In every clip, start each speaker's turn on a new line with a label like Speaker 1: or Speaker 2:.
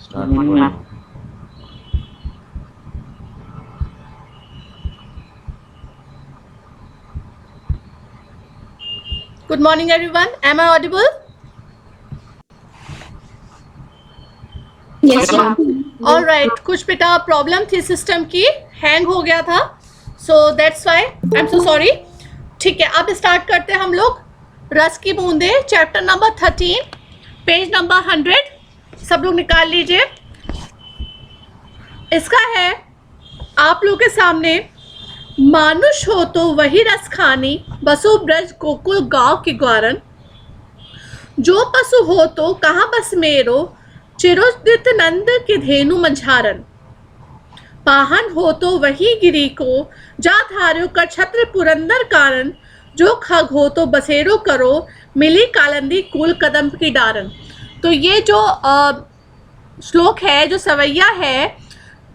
Speaker 1: Start हुआ।
Speaker 2: Good morning, everyone. Am I audible?
Speaker 3: Yes, ma'am.
Speaker 2: All right. कुछ बेटा problem थी सिस्टम की, हैंग हो गया था, so that's why I'm so sorry. ठीक है, अब स्टार्ट करते हैं हम लोग। रस की बूंदे, चैप्टर नंबर 13, पेज नंबर 100। सब लोग निकाल लीजिए। इसका है आप लोग के सामने, मानुष हो तो वही रस खानी, बसो ब्रज गोकुल गांव की ग्वारन। जो पशु हो तो कहाँ बस मेरो, चिरोदित नंद की धेनु मंझारन। पाहन हो तो वही गिरी को, जा धार्यो कर छत्र पुरंदर कारण। जो खग हो तो बसेरो करो, मिली कालंदी कुल कदम की डारन। तो ये जो श्लोक है, जो सवैया है,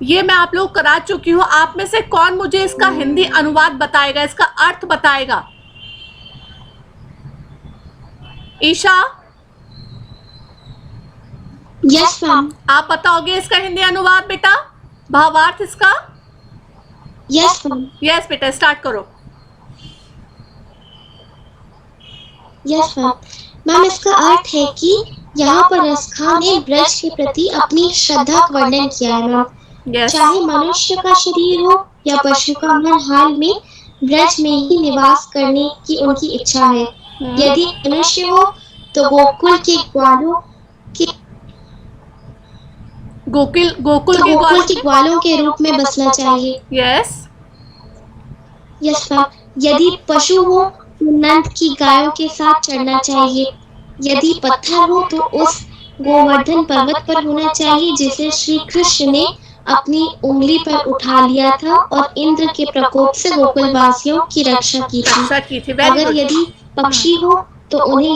Speaker 2: ये मैं आप लोग करा चुकी हूँ। आप में से कौन मुझे इसका हिंदी अनुवाद बताएगा, इसका अर्थ बताएगा? Isha,
Speaker 3: yes ma'am.
Speaker 2: आप बताओगे इसका हिंदी अनुवाद बेटा, भावार्थ इसका?
Speaker 3: Yes ma'am.
Speaker 2: यस बेटा, स्टार्ट करो।
Speaker 3: Yes ma'am. मैम, इसका अर्थ है कि यहाँ पर रसखान ने ब्रज के प्रति अपनी श्रद्धा का वर्णन किया है मैम।
Speaker 2: Yes.
Speaker 3: चाहे मनुष्य का शरीर हो या पशु का, हर हाल में ब्रज में ही निवास करने की उनकी इच्छा है। यदि मनुष्य हो तो गोकुल के ग्वालों के गोकुल के ग्वालों के रूप में बसना चाहिए।
Speaker 2: यस।
Speaker 3: Yes ma'am. यदि पशु हो तो नंद की गायों के साथ चढ़ना चाहिए। यदि पत्थर हो तो उस गोवर्धन पर्वत पर होना चाहिए जिसे श्री कृष्ण ने अपनी उंगली पर उठा लिया था और इंद्र के प्रकोप से गोकुल वासियों की रक्षा की थी। अगर यदि पक्षी हो तो उन्हें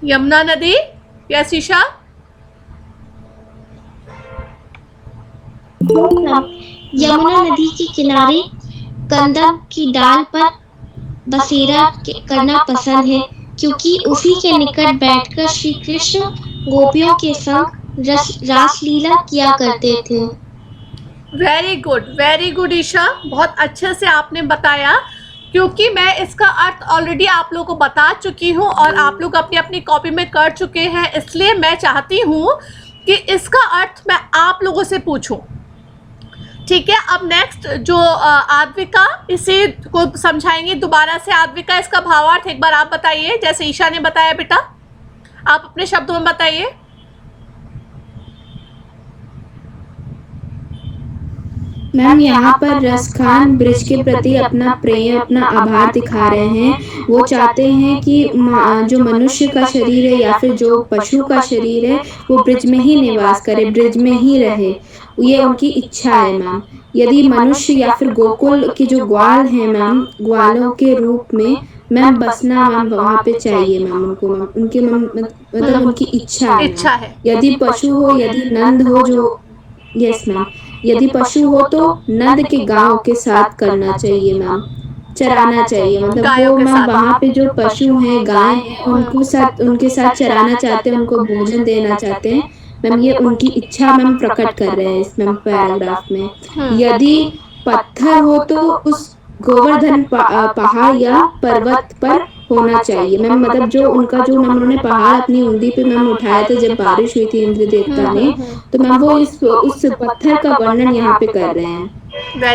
Speaker 2: यमुना नदी या शीशा।
Speaker 3: यमुना नदी के किनारे कंदम की डाल पर बसेरा करना पसंद है, क्योंकि उसी के निकट बैठकर श्री कृष्ण गोपियों के संग रासलीला किया करते थे।
Speaker 2: वेरी गुड ईशा, बहुत अच्छे से आपने बताया। क्योंकि मैं इसका अर्थ ऑलरेडी आप लोगों को बता चुकी हूँ और आप लोग अपनी अपनी कॉपी में कर चुके हैं, इसलिए मैं चाहती हूँ कि इसका अर्थ मैं आप लोगों से पूछूं। ठीक है, अब नेक्स्ट जो आद्विका इसे को समझाएंगे दोबारा से। आद्विका, इसका भावार्थ एक बार आप बताइए, जैसे ईशा ने बताया बेटा, आप अपने शब्दों में बताइए।
Speaker 4: मैम, यहाँ पर रसखान ब्रिज के प्रति अपना प्रेम, अपना आभार दिखा रहे हैं। वो चाहते हैं कि जो मनुष्य का शरीर है या फिर जो पशु का शरीर है वो ब्रिज में ही निवास करे, ब्रिज में ही रहे। ये उनकी इच्छा है मैम। यदि मनुष्य या फिर गोकुल के जो ग्वाल हैं मैम, ग्वालों के रूप में मैम बसना मैम वहाँ पे चाहिए मैम उनको, मैम उनके मतलब उनकी इच्छा है। यदि पशु हो, यदि नंद हो, जो यस मैम, यदि पशु हो तो नंद के गांव के साथ करना चाहिए मैम, चराना चाहिए। मतलब वो मैम वहाँ पे जो पशु हैं, गाय हैं, उनके साथ चराना चाहते हैं, उनको भोजन देना चाहते हैं मैम। ये उनकी इच्छा मैम प्रकट कर रहे हैं इस मैम पैराग्राफ में। यदि पत्थर हो तो उस गोवर्धन पहाड़ या पर्वत पर होना चाहिए मैम। मतलब जो उनका जो मैम उन्होंने पहाड़ अपनी उंगली पे मैम उठाया था जब बारिश हुई थी इंद्र देवता ने, तो मैम वो उस पत्थर का वर्णन यहाँ पे कर रहे हैं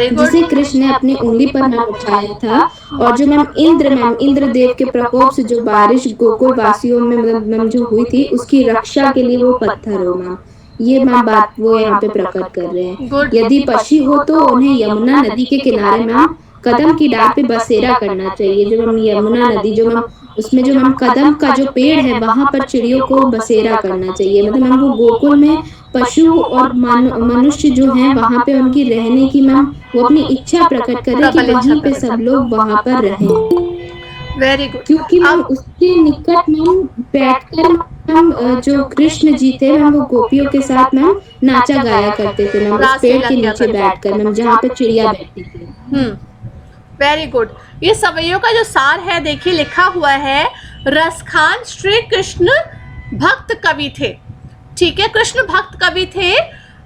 Speaker 4: जिसे कृष्ण ने अपनी उंगली पर मैम उठाया था। और जो मैम इंद्र देव के प्रकोप से जो बारिश गोकुल वासियों में मतलब मैम जो हुई थी उसकी रक्षा के लिए वो पत्थर हो मैम। ये मैम बात वो यहाँ पे प्रकट कर रहे हैं। यदि पक्षी हो तो उन्हें यमुना नदी के किनारे मैम कदम की डाल पे बसेरा करना चाहिए। जो मैम यमुना नदी जो मैम उसमें जो मैम कदम का जो पेड़ है वहां पर चिड़ियों को बसेरा करना चाहिए। मतलब मैम वो गोकुल में पशु और मनुष्य जो हैं वहां पे उनकी रहने की मैम वो अपनी इच्छा प्रकट करे कि वहीं पे सब लोग वहां पर रहें।
Speaker 2: Very good.
Speaker 4: क्योंकि मैम उसके निकट मैम बैठकर मैम जो कृष्ण जी थे मैम वो गोपियों के साथ मैम नाचा गाया करते थे मैम, उस पेड़ के नीचे बैठकर मैम जहाँ पे चिड़िया बैठती थी।
Speaker 2: Very good. ये सवैयों का जो सार है देखिए लिखा हुआ है, रसखान श्री कृष्ण भक्त कवि थे। ठीक है, कृष्ण भक्त कवि थे।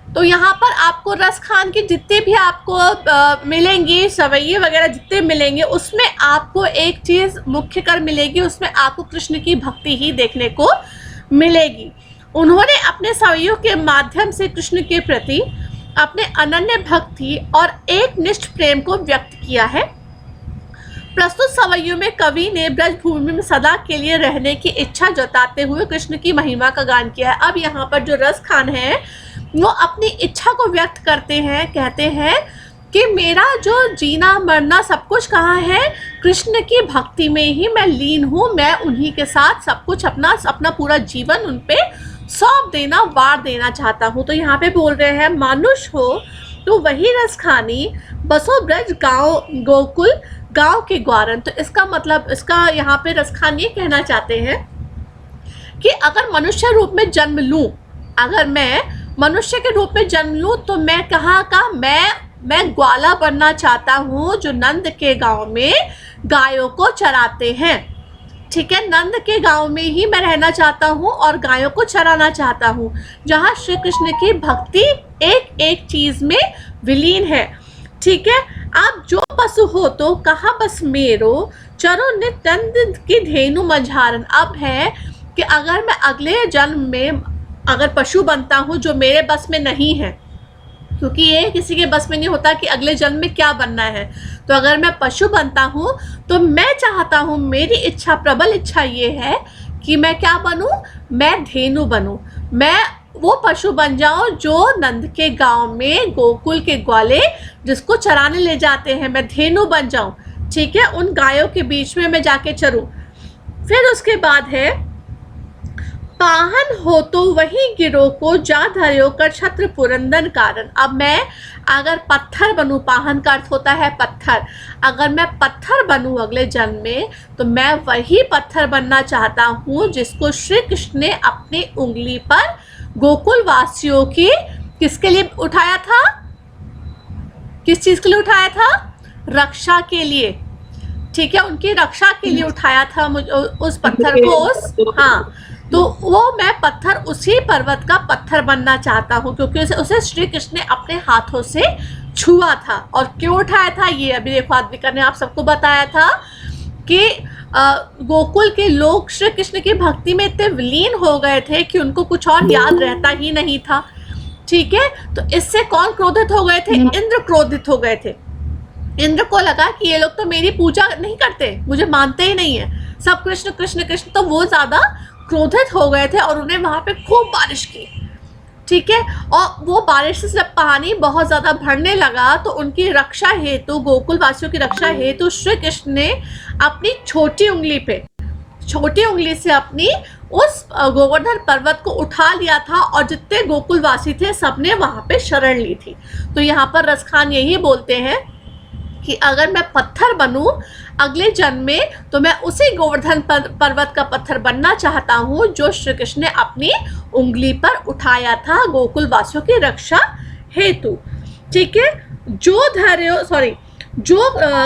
Speaker 2: तो यहाँ पर आपको रस खान के जितने भी आपको मिलेंगे सवैये वगैरह जितने मिलेंगे, उसमें आपको एक चीज़ मुख्य कर मिलेगी, उसमें आपको कृष्ण की भक्ति ही देखने को मिलेगी। उन्होंने अपने सवैयों के माध्यम से कृष्ण के प्रति अपने अनन्य भक्ति और एक निष्ठ प्रेम को व्यक्त किया है। प्रस्तुत सवैयों में कवि ने ब्रजभूमि में सदा के लिए रहने की इच्छा जताते हुए कृष्ण की महिमा का गान किया है। अब यहाँ पर जो रस खान है वो अपनी इच्छा को व्यक्त करते हैं, कहते हैं कि मेरा जो जीना मरना सब कुछ कहाँ है, कृष्ण की भक्ति में ही मैं लीन हूँ। मैं उन्हीं के साथ सब कुछ अपना पूरा जीवन उन पे सौंप देना, वार देना चाहता हूँ। तो यहाँ पे बोल रहे हैं मानुष हो तो वही रस खानी, बसो ब्रज गाँव गोकुल गाँव के ग्वारन। तो इसका मतलब, इसका यहाँ पे रस खान ये कहना चाहते हैं कि अगर मनुष्य रूप में जन्म लूँ, अगर मैं मनुष्य के रूप में जन्म लूँ तो मैं कहाँ का, मैं ग्वाला बनना चाहता हूँ जो नंद के गांव में गायों को चराते हैं। ठीक है, नंद के गांव में ही मैं रहना चाहता हूँ और गायों को चराना चाहता हूँ, जहाँ श्री कृष्ण की भक्ति एक एक चीज में विलीन है। ठीक है, आप जो पशु हो तो कहाँ बस मेरो, चरो नित नंद की धेनु मझारन। अब है कि अगर मैं अगले जन्म में अगर पशु बनता हूँ जो मेरे बस में नहीं है, क्योंकि ये किसी के बस में नहीं होता कि अगले जन्म में क्या बनना है, तो अगर मैं पशु बनता हूँ तो मैं चाहता हूँ, मेरी इच्छा, प्रबल इच्छा ये है कि मैं क्या बनूँ, मैं धेनु बनूँ, मैं वो पशु बन जाऊँ जो नंद के गांव में गोकुल के ग्वाले जिसको चराने ले जाते हैं, मैं धेनु बन जाऊँ। ठीक है, उन गायों के बीच में मैं जाके चरूँ। फिर उसके बाद है पाहन हो तो वही गिरो को जा धर्यो कर छत्र पुरंदन कारण। अब मैं अगर पत्थर बनूं, पाहन का अर्थ होता है पत्थर, अगर मैं पत्थर बनूं अगले जन्म में तो मैं वही पत्थर बनना चाहता हूँ जिसको श्री कृष्ण ने अपनी उंगली पर गोकुल वासियों की किसके लिए उठाया था, किस चीज के लिए उठाया था, रक्षा के लिए। ठीक है, उनकी रक्षा के लिए उठाया था उस पत्थर को, हाँ, तो वो मैं पत्थर, उसी पर्वत का पत्थर बनना चाहता हूँ, क्योंकि उसे श्री कृष्ण ने अपने हाथों से छुआ था। और क्यों उठाया था ये अभी देखो आद्विका ने आप सबको बताया था कि गोकुल के लोग श्री कृष्ण की भक्ति में इतने विलीन हो गए थे कि उनको कुछ और याद रहता ही नहीं था। ठीक है, तो इससे कौन क्रोधित हो गए थे, इंद्र क्रोधित हो गए थे। इंद्र को लगा कि ये लोग तो मेरी पूजा नहीं करते, मुझे मानते ही नहीं है, सब कृष्ण कृष्ण कृष्ण। तो वो ज्यादा क्रोधित हो गए थे और उन्हें वहां पे खूब बारिश की। ठीक है, और वो बारिश से जब पानी बहुत ज्यादा भरने लगा तो उनकी रक्षा हेतु, गोकुल वासियों की रक्षा हेतु श्री कृष्ण ने अपनी छोटी उंगली पे, छोटी उंगली से अपनी उस गोवर्धन पर्वत को उठा लिया था और जितने गोकुल वासी थे सबने वहां पे शरण ली थी। तो यहाँ पर रस खान यही बोलते हैं कि अगर मैं पत्थर बनूं अगले जन्म में तो मैं उसी गोवर्धन पर्वत का पत्थर बनना चाहता हूँ जो श्री कृष्ण ने अपनी उंगली पर उठाया था गोकुल वासियों की रक्षा हेतु। ठीक है, जो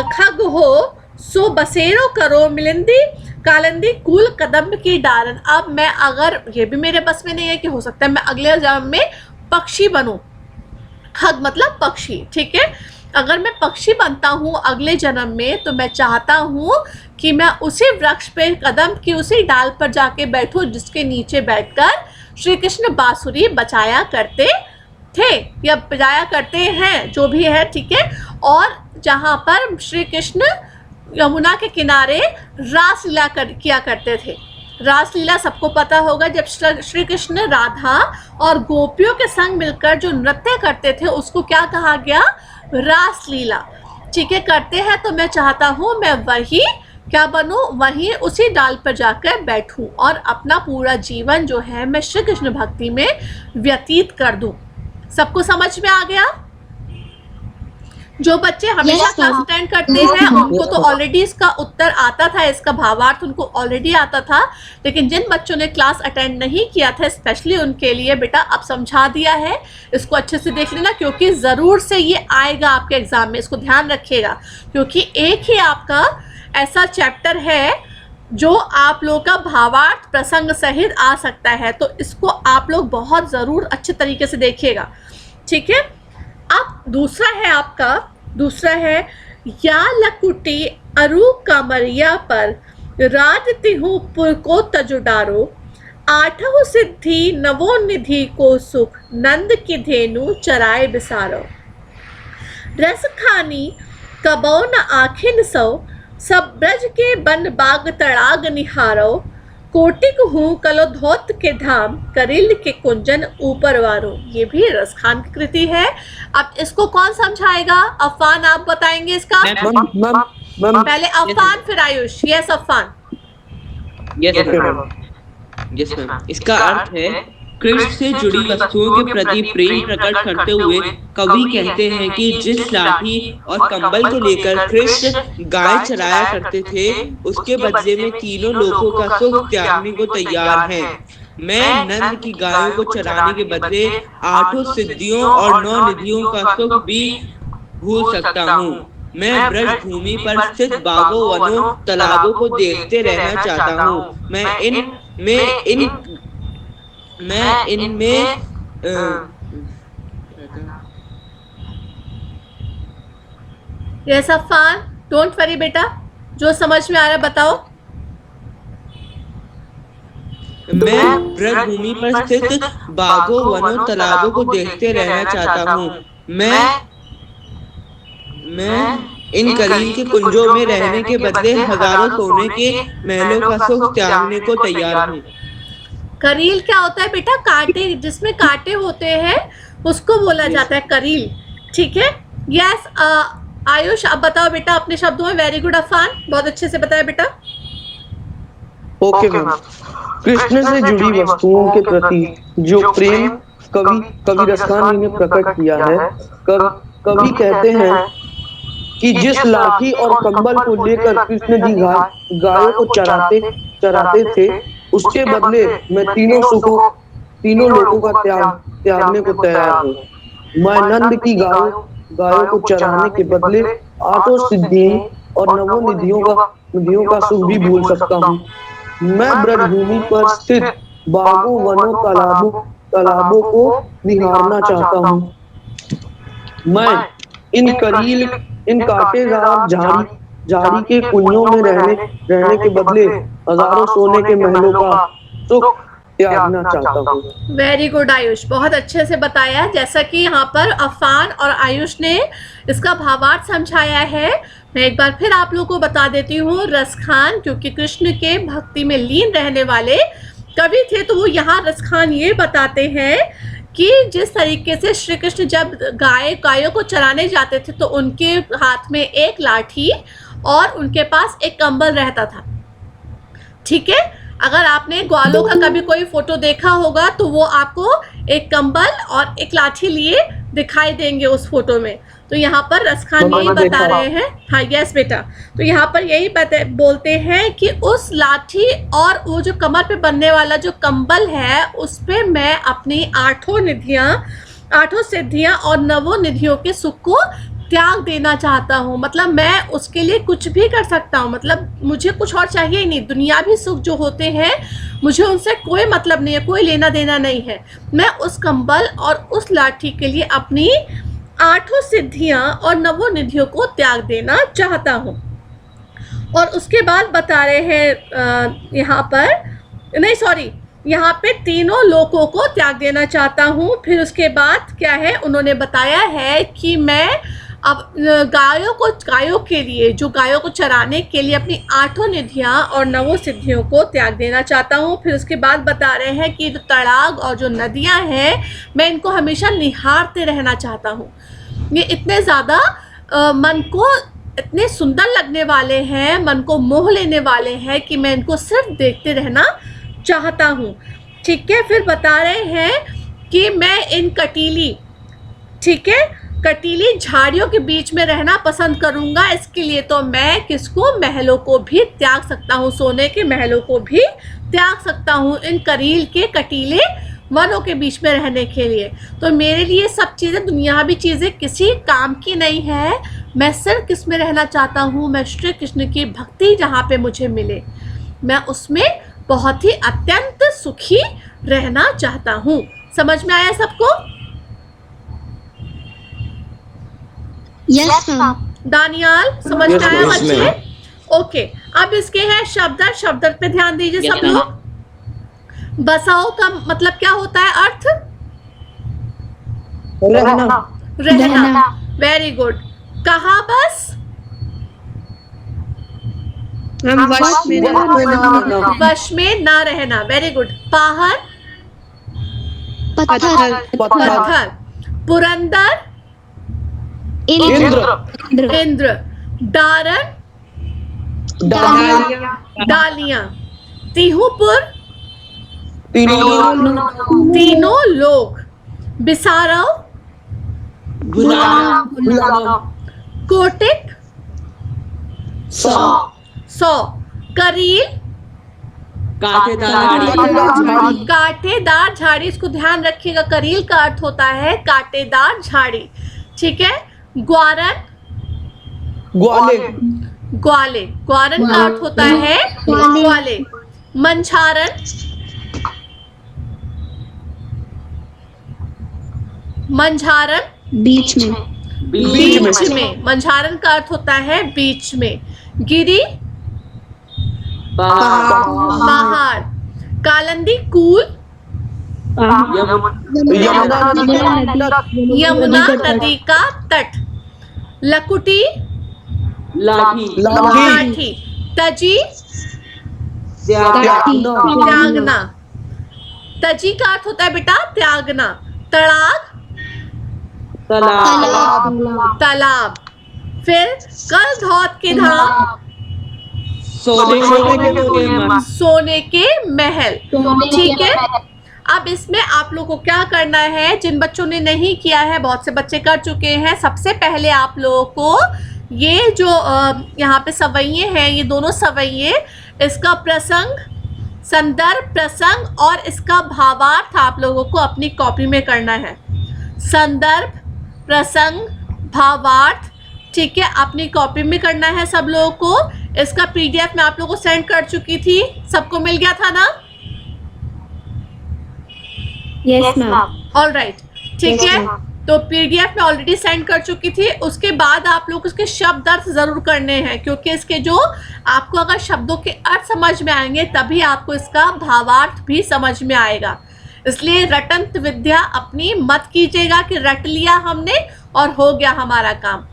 Speaker 2: खग हो सो बसेरो करो मिलिंदी कालिंदी कूल कदम्ब की डारन। अब मैं, अगर ये भी मेरे बस में नहीं है कि हो सकता है मैं अगले जन्म में पक्षी बनूं, खग मतलब पक्षी। ठीक है, अगर मैं पक्षी बनता हूँ अगले जन्म में तो मैं चाहता हूँ कि मैं उसी वृक्ष पे, कदम की उसी डाल पर जाके बैठूं जिसके नीचे बैठकर श्री कृष्ण बांसुरी बजाया करते थे या बजाया करते हैं, जो भी है। ठीक है, और जहाँ पर श्री कृष्ण यमुना के किनारे रासलीला किया करते थे। रासलीला सबको पता होगा, जब श्री कृष्ण राधा और गोपियों के संग मिलकर जो नृत्य करते थे उसको क्या कहा गया, रासलीला। ठीक है, करते हैं। तो मैं चाहता हूँ मैं वही क्या बनूं, वही उसी डाल पर जाकर बैठूं और अपना पूरा जीवन जो है मैं श्री कृष्ण भक्ति में व्यतीत कर दूं। सबको समझ में आ गया? जो बच्चे हमेशा क्लास अटेंड करते हैं उनको तो ऑलरेडी इसका उत्तर आता था, इसका भावार्थ उनको ऑलरेडी आता था, लेकिन जिन बच्चों ने क्लास अटेंड नहीं किया था स्पेशली उनके लिए बेटा अब समझा दिया है। इसको अच्छे से देख लेना क्योंकि ज़रूर से ये आएगा आपके एग्जाम में, इसको ध्यान रखिएगा। क्योंकि एक ही आपका ऐसा चैप्टर है जो आप लोग का भावार्थ प्रसंग सहित आ सकता है, तो इसको आप लोग बहुत ज़रूर अच्छे तरीके से देखिएगा, ठीक है। अब दूसरा है या लकुटी अरु कमरिया पर राजतिहु पुर को तजुडारो, आठहु सिद्धि नवो निधि को सुख नंद की धेनु चराए बिसारो। रस खानी कबो न आखिन सो, सब ब्रज के बन बाग तड़ाग निहारो, कोटिक हूँ कलो धोत के धाम करिल के कुंजन ऊपर वारो। ये भी रसखान की कृति है। अब इसको कौन समझाएगा? अफान, आप बताएंगे इसका? पहले अफान फिर Ayush. Yes Afan.
Speaker 1: Yes ma'am. इसका अर्थ है कृष्ण से जुड़ी वस्तुओं के प्रति प्रेम प्रकट करते हुए कवि कहते हैं कि जिस लाठी और कंबल को लेकर कृष्ण गाय चराया करते थे, उसके बदले में तीनों लोगों का सुख त्यागने को तैयार हैं। मैं नंद की गायों को चराने के बदले आठों सिद्धियों और 9 निधियों का सुख भी भूल सकता हूँ। मैं ब्रज भूमि पर स्थित बागों, वनों, तालाबों को देखते रहना चाहता हूँ। मैं इनमें
Speaker 2: यस अफान, डोंट वरी बेटा, जो समझ में आ रहा है बताओ।
Speaker 1: मैं ब्रजभूमि पर स्थित बागों, वनों, तालाबों को देखते रहना चाहता हूँ। मैं इन करील के कुंजों में रहने के बदले हजारों सोने के महलों का सुख त्यागने को तैयार हूँ।
Speaker 2: करील क्या होता है बेटा? कांटे, जिसमें कांटे होते हैं उसको बोला जाता है करील, ठीक है। यस आयुष, अब बताओ बेटा अपने शब्दों में। वेरी गुड अफान, बहुत अच्छे से बताया बेटा।
Speaker 5: Okay ma'am. कृष्ण से जुड़ी वस्तुओं के प्रति जो प्रेम कवि रसखानी ने प्रकट किया है, कवि कहते हैं कि जिस लाठी और कंबल को लेकर कृष्ण जी गायों को चराते थे, उसके बदले मैं तीनों लोगों का त्यागने को तैयार हूँ। मैं नंद की गायों को चराने के बदले आठों सिद्धियों और 9 निधियों का सुख भी भूल सकता हूँ। मैं ब्रजभूमि पर स्थित बागों, वनों, तालाबों को निहारना चाहता हूँ। मैं इन कांटेदार झाड़ी के कुंजों में रहने के बदले हजारों सोने के महलों का सुख त्यागना चाहता हूँ।
Speaker 2: वेरी गुड आयुष, बहुत अच्छे से बताया। जैसा कि यहाँ पर अफान और आयुष ने इसका भावार्थ समझाया है, मैं एक बार फिर आप लोगों को बता देती हूँ। रसखान क्योंकि कृष्ण के भक्ति में लीन रहने वाले कवि थे, तो वो यहाँ रसखान ये बताते हैं कि जिस तरीके से श्री कृष्ण जब गायों को चराने जाते थे, तो उनके हाथ में एक लाठी और उनके पास एक कंबल रहता था, ठीक है। अगर आपने ग्वालों का कभी कोई फोटो देखा होगा तो वो आपको एक कंबल और एक लाठी लिए दिखाई देंगे उस फोटो में। तो यहाँ पर रसखान यही बता रहे हैं। हाँ यस बेटा, तो यहाँ पर यही बोलते हैं कि उस लाठी और वो जो कमर पे बनने वाला जो कंबल है, उस पे मैं अपनी 8 सिद्धियाँ और 9 निधियों के सुख को त्याग देना चाहता हूँ। मतलब मैं उसके लिए कुछ भी कर सकता हूँ, मतलब मुझे कुछ और चाहिए ही नहीं। दुनियावी सुख जो होते हैं मुझे उनसे कोई मतलब नहीं है, कोई लेना देना नहीं है। मैं उस कंबल और उस लाठी के लिए अपनी 8 सिद्धियाँ और 9 निधियों को त्याग देना चाहता हूँ। और उसके बाद बता रहे हैं यहाँ पे तीनों लोगों को त्याग देना चाहता हूँ। फिर उसके बाद क्या है, उन्होंने बताया है कि मैं अब गायों के लिए, जो गायों को चराने के लिए अपनी 8 निधियाँ और 9 सिद्धियों को त्याग देना चाहता हूँ। फिर उसके बाद बता रहे हैं कि जो तड़ाग और जो नदियाँ हैं, मैं इनको हमेशा निहारते रहना चाहता हूँ। ये इतने ज़्यादा मन को इतने सुंदर लगने वाले हैं, मन को मोह लेने वाले हैं कि मैं इनको सिर्फ देखते रहना चाहता हूँ, ठीक है। फिर बता रहे हैं कि मैं इन कटीली झाड़ियों के बीच में रहना पसंद करूंगा। इसके लिए तो मैं महलों को भी त्याग सकता हूँ, सोने के महलों को भी त्याग सकता हूँ इन करील के कटीले वनों के बीच में रहने के लिए। तो मेरे लिए सब चीज़ें, दुनियावी चीज़ें किसी काम की नहीं है। मैं सिर्फ किस में रहना चाहता हूँ, मैं श्री कृष्ण की भक्ति जहाँ पे मुझे मिले, मैं उसमें बहुत ही अत्यंत सुखी रहना चाहता हूँ। समझ में आया सबको?
Speaker 3: Yes ma'am.
Speaker 2: दानियाल समझ में
Speaker 5: Yes,
Speaker 2: आया
Speaker 5: yes,
Speaker 2: बच्चे?
Speaker 5: ma'am.
Speaker 2: ओके, अब इसके है शब्द। शब्द पे ध्यान दीजिए
Speaker 1: Yes,
Speaker 2: सब
Speaker 1: ma'am.
Speaker 2: लोग। बसाओ का मतलब क्या होता है? अर्थ
Speaker 5: रहना।
Speaker 2: रहना। Very good. कहाँ बस?
Speaker 3: वश में
Speaker 5: रहना।
Speaker 2: वश में ना रहना। Very good. पाहन
Speaker 3: पत्थर
Speaker 2: पत्थर। पुरंदर
Speaker 5: इंद्र।
Speaker 2: इंद्र। दारन
Speaker 5: डालियाँ।
Speaker 2: डालियां। तिहुपुर
Speaker 5: तीनों।
Speaker 2: तीनों लोग। बिसारव
Speaker 1: भुलाना,
Speaker 5: भुलाना।
Speaker 2: कोटिक
Speaker 5: सौ।
Speaker 2: 100। करील
Speaker 1: कांटेदार झाड़ी,
Speaker 2: कांटेदार झाड़ी। इसको ध्यान रखिएगा, करील का अर्थ होता है कांटेदार झाड़ी। ठीक है। ग्वारन
Speaker 5: ग्वाले।
Speaker 2: ग्वाले। ग्वारन का अर्थ होता है ग्वाले। मंझारन मंझारन
Speaker 3: बीच में
Speaker 5: बीच में।
Speaker 2: बीच में। मंझारन का अर्थ होता है बीच में। गिरी पहाड़। कालंदी कूल यमुना नदी का तट। लकुटी
Speaker 1: लाठी,
Speaker 2: लाठी। तजी त्यागना। तजी का अर्थ होता है बेटा त्यागना। तड़ाग
Speaker 1: तालाब,
Speaker 2: तालाब। फिर कल धौत के धाम सोने के महल। ठीक है। अब इसमें आप लोगों को क्या करना है? जिन बच्चों ने नहीं किया है, बहुत से बच्चे कर चुके हैं। सबसे पहले आप लोगों को ये जो यहाँ पे सवैये हैं, ये दोनों सवैये, इसका प्रसंग, संदर्भ, प्रसंग और इसका भावार्थ आप लोगों को अपनी कॉपी में करना है। संदर्भ, प्रसंग, भावार्थ। ठीक है, अपनी कॉपी में करना है सब लोगों को। इसका पीडीएफ मैं आप लोगों को सेंड कर चुकी थी, सबको मिल गया था ना?
Speaker 4: Yes ma'am.
Speaker 2: ऑल राइट, ठीक है। तो पीडीएफ में ऑलरेडी सेंड कर चुकी थी। उसके बाद आप लोग उसके शब्द अर्थ जरूर करने हैं, क्योंकि इसके जो आपको अगर शब्दों के अर्थ समझ में आएंगे तभी आपको इसका भावार्थ भी समझ में आएगा। इसलिए रटंत विद्या अपनी मत कीजिएगा कि रट लिया हमने और हो गया हमारा काम।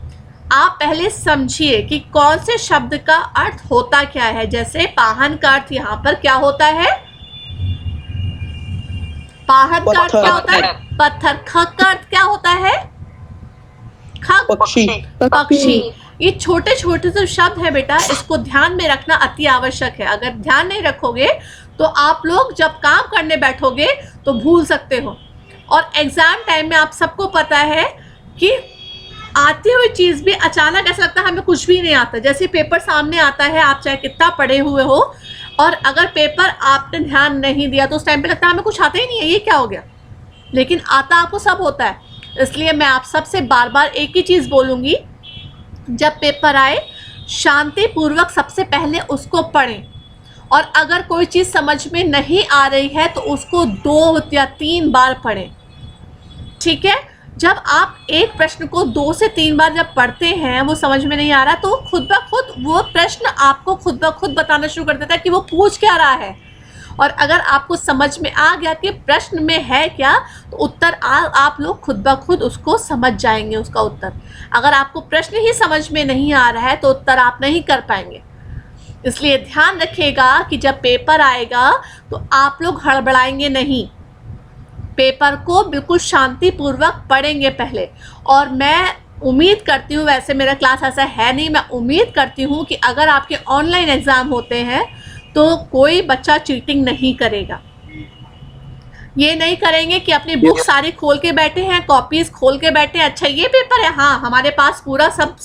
Speaker 2: आप पहले समझिए कि कौन से शब्द का अर्थ होता क्या है। जैसे पाहन का अर्थ यहाँ पर क्या होता है? पाहन का अर्थ क्या होता है? पत्थर। खग का अर्थ क्या होता है? खग
Speaker 5: पक्षी।
Speaker 2: पक्षी। ये छोटे छोटे से शब्द है बेटा, इसको ध्यान में रखना अति आवश्यक है। अगर ध्यान नहीं रखोगे तो आप लोग जब काम करने बैठोगे तो भूल सकते हो। और एग्जाम टाइम में आप सबको पता है कि आती हुई चीज भी अचानक ऐसा लगता है हमें कुछ भी नहीं आता। जैसे पेपर सामने आता है, आप चाहे कितना पढ़े हुए हो, और अगर पेपर आपने ध्यान नहीं दिया तो उस टाइम पे लगता है हमें कुछ आता ही नहीं है, ये क्या हो गया। लेकिन आता आपको सब होता है। इसलिए मैं आप सबसे बार बार एक ही चीज बोलूंगी, जब पेपर आए शांति पूर्वक सबसे पहले उसको पढ़ें। और अगर कोई चीज समझ में नहीं आ रही है तो उसको 2 या 3 बार पढ़ें। ठीक है। जब आप एक प्रश्न को 2 से 3 बार जब पढ़ते हैं, वो समझ में नहीं आ रहा, तो खुद ब खुद वो प्रश्न आपको खुद ब खुद बताना शुरू कर देता है कि वो पूछ क्या रहा है। और अगर आपको समझ में आ गया कि प्रश्न में है क्या, तो उत्तर आप लोग खुद ब खुद उसको समझ जाएंगे, उसका उत्तर। अगर आपको प्रश्न ही समझ में नहीं आ रहा है तो उत्तर आप नहीं कर पाएंगे। इसलिए ध्यान रखिएगा कि जब पेपर आएगा तो आप लोग हड़बड़ाएंगे नहीं, पेपर को बिल्कुल शांतिपूर्वक पढ़ेंगे पहले। और मैं उम्मीद करती हूँ, वैसे मेरा क्लास ऐसा है नहीं, मैं उम्मीद करती हूँ कि अगर आपके ऑनलाइन एग्ज़ाम होते हैं तो कोई बच्चा चीटिंग नहीं करेगा। ये नहीं करेंगे कि अपनी बुक सारी खोल के बैठे हैं, कॉपीज खोल के बैठे हैं, अच्छा ये पेपर है, हाँ हमारे पास पूरा सब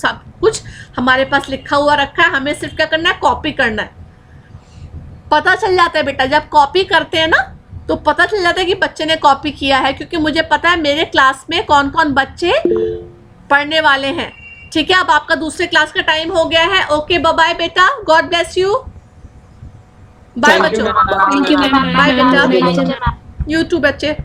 Speaker 2: कुछ हमारे पास लिखा हुआ रखा है, हमें सिर्फ क्या करना है, कॉपी करना है। पता चल जाता है बेटा, जब कॉपी करते हैं ना तो पता चल जाता है कि बच्चे ने कॉपी किया है, क्योंकि मुझे पता है मेरे क्लास में कौन कौन बच्चे पढ़ने वाले हैं। ठीक है, अब आपका दूसरे क्लास का टाइम हो गया है। ओके, बाय बाय बेटा, गॉड ब्लेस यू। बाय बच्चों,
Speaker 4: थैंक यू मैम।
Speaker 2: बाय बेटा,
Speaker 4: बाय।
Speaker 2: यू टू बच्चे।